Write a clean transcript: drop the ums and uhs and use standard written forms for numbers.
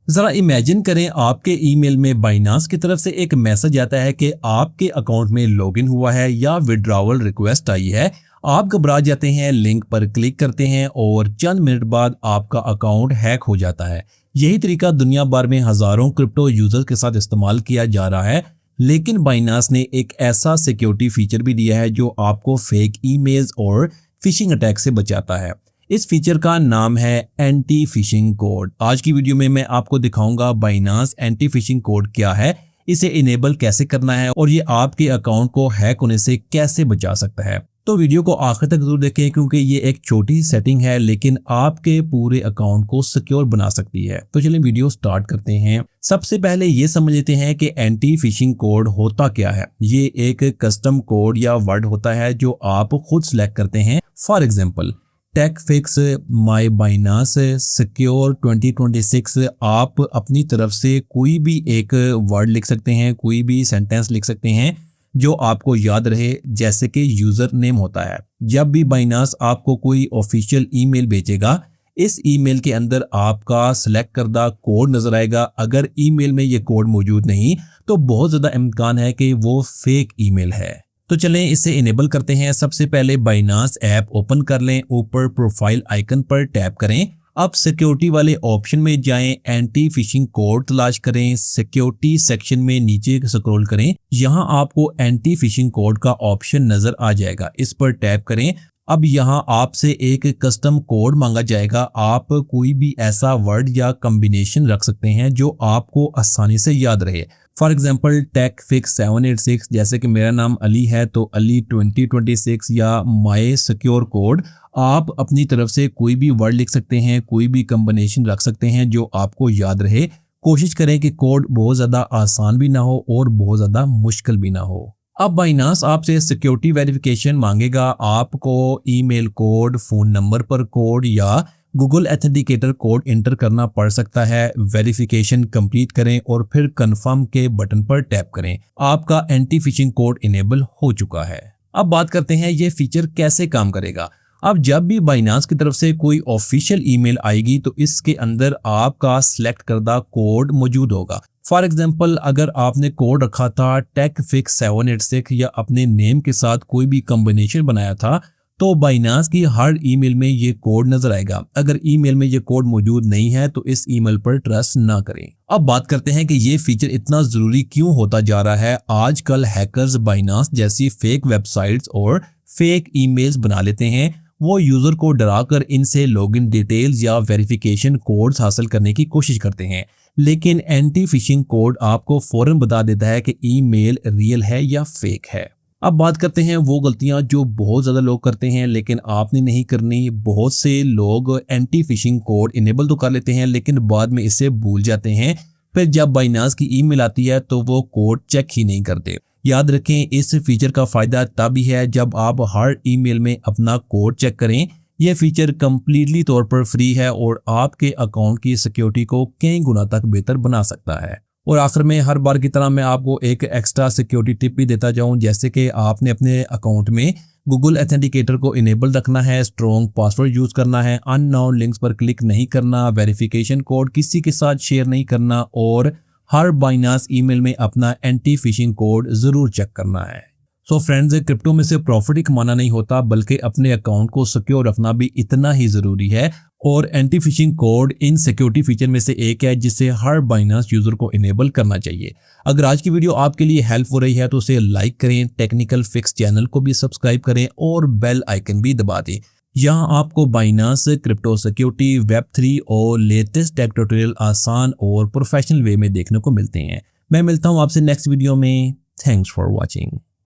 जरा इमेजिन करें आपके ईमेल में बाइनांस की तरफ से एक मैसेज आता है कि आपके अकाउंट में लॉगिन हुआ है या विड्रॉवल रिक्वेस्ट आई है। आप घबरा जाते हैं, लिंक पर क्लिक करते हैं और चंद मिनट बाद आपका अकाउंट हैक हो जाता है। यही तरीका दुनिया भर में हजारों क्रिप्टो यूजर्स के साथ इस्तेमाल किया जा रहा है, लेकिन बाइनांस ने एक ऐसा सिक्योरिटी फीचर भी दिया है जो आपको फेक ईमेल्स और फिशिंग अटैक से बचाता है। इस फीचर का नाम है एंटी फिशिंग कोड। आज की वीडियो में मैं आपको दिखाऊंगा बाइनांस एंटी फिशिंग कोड क्या है, इसे इनेबल कैसे करना है और ये आपके अकाउंट को हैक होने से कैसे बचा सकता है। तो वीडियो को आखिर तक जरूर देखें क्योंकि ये एक छोटी सेटिंग है लेकिन आपके पूरे अकाउंट को सिक्योर बना सकती है। तो चलिए वीडियो स्टार्ट करते हैं। सबसे पहले ये समझ लेते हैं कि एंटी फिशिंग कोड होता क्या है। ये एक कस्टम कोड या वर्ड होता है जो आप खुद सिलेक्ट करते हैं। For example techfix my Binance secure 2026। आप अपनी तरफ से कोई भी एक वर्ड लिख सकते हैं, कोई भी सेंटेंस लिख सकते हैं जो आपको याद रहे, जैसे कि यूजर नेम होता है। जब भी बाइनांस आपको कोई ऑफिशियल ईमेल भेजेगा, इस ईमेल के अंदर आपका सिलेक्ट करदा कोड नजर आएगा। अगर ईमेल में ये कोड मौजूद नहीं तो बहुत ज्यादा इम्कान है कि वो फेक ईमेल है। तो चलें इसे इनेबल करते हैं। सबसे पहले बाइनांस ऐप ओपन कर लें, ऊपर प्रोफाइल आइकन पर टैप करें। अब सिक्योरिटी वाले ऑप्शन में जाएं, एंटी फिशिंग कोड तलाश करें, सिक्योरिटी सेक्शन में नीचे स्क्रॉल करें, यहां आपको एंटी फिशिंग कोड का ऑप्शन नजर आ जाएगा, इस पर टैप करें। अब यहां आपसे एक कस्टम कोड मांगा जाएगा। आप कोई भी ऐसा वर्ड या कॉम्बिनेशन रख सकते हैं जो आपको आसानी से याद रहे। फॉर एग्जाम्पल टेकफिक्स 786, जैसे कि मेरा नाम अली है तो अली 2026 या माई सिक्योर कोड। आप अपनी तरफ से कोई भी वर्ड लिख सकते हैं, कोई भी कॉम्बिनेशन रख सकते हैं जो आपको याद रहे। कोशिश करें कि कोड बहुत ज़्यादा आसान भी ना हो और बहुत ज़्यादा मुश्किल भी ना हो। अब बाइनांस आपसे सिक्योरिटी वेरिफिकेशन मांगेगा। आपको ईमेल कोड, फ़ोन नंबर पर कोड या गूगल एथेंटिकेटर कोड इंटर करना पड़ सकता है। वेरिफिकेशन कंप्लीट करें और फिर कंफर्म के बटन पर टैप करें। आपका एंटी फिशिंग कोड इनेबल हो चुका है। अब बात करते हैं ये फीचर कैसे काम करेगा। अब जब भी बाइनांस की तरफ से कोई ऑफिशियल ईमेल आएगी तो इसके अंदर आपका सिलेक्ट करदा कोड मौजूद होगा। फॉर एग्जाम्पल अगर आपने कोड रखा था टेकफिक्स 786 या अपने नेम के साथ कोई भी कॉम्बिनेशन बनाया था तो बाइनांस की हर ईमेल में ये कोड नजर आएगा। अगर ईमेल में ये कोड मौजूद नहीं है तो इस ईमेल पर ट्रस्ट ना करें। अब बात करते हैं कि ये फीचर इतना जरूरी क्यों होता जा रहा है। आजकल हैकर्स बाइनांस जैसी फेक वेबसाइट्स और फेक ईमेल्स बना लेते हैं। वो यूजर को डराकर इनसे लॉगिन डिटेल्स या वेरिफिकेशन कोड्स हासिल करने की कोशिश करते हैं, लेकिन एंटी फिशिंग कोड आपको फौरन बता देता है कि ईमेल रियल है या फेक है। अब बात करते हैं वो गलतियां जो बहुत ज़्यादा लोग करते हैं लेकिन आपने नहीं करनी। बहुत से लोग एंटी फिशिंग कोड इनेबल तो कर लेते हैं लेकिन बाद में इसे भूल जाते हैं। फिर जब बाइनांस की ईमेल आती है तो वो कोड चेक ही नहीं करते। याद रखें, इस फीचर का फ़ायदा तभी है जब आप हर ईमेल में अपना कोड चेक करें। यह फीचर कम्प्लीटली तौर पर फ्री है और आपके अकाउंट की सिक्योरिटी को कई गुना तक बेहतर बना सकता है। और आखिर में हर बार की तरह मैं आपको एक एक्स्ट्रा सिक्योरिटी टिप भी देता जाऊं, जैसे कि आपने अपने अकाउंट में गूगल एथेंटिकेटर को इनेबल रखना है, स्ट्रॉन्ग पासवर्ड यूज़ करना है, अननोन लिंक्स पर क्लिक नहीं करना, वेरिफिकेशन कोड किसी के साथ शेयर नहीं करना और हर बाइनांस ईमेल में अपना एंटी फिशिंग कोड ज़रूर चेक करना है। सो फ्रेंड्स, क्रिप्टो में से प्रॉफिट ही कमाना नहीं होता बल्कि अपने अकाउंट को सिक्योर रखना भी इतना ही ज़रूरी है। और एंटी फिशिंग कोड इन सिक्योरिटी फीचर में से एक है जिसे हर बाइनांस यूज़र को इनेबल करना चाहिए। अगर आज की वीडियो आपके लिए हेल्प हो रही है तो उसे लाइक करें, टेक्निकल फिक्स चैनल को भी सब्सक्राइब करें और बेल आइकन भी दबा दें। यहाँ आपको बाइनांस, क्रिप्टो सिक्योरिटी, वेब3 और लेटेस्ट टेक ट्यूटोरियल आसान और प्रोफेशनल वे में देखने को मिलते हैं। मैं मिलता हूँ आपसे नेक्स्ट वीडियो में। Thanks for watching.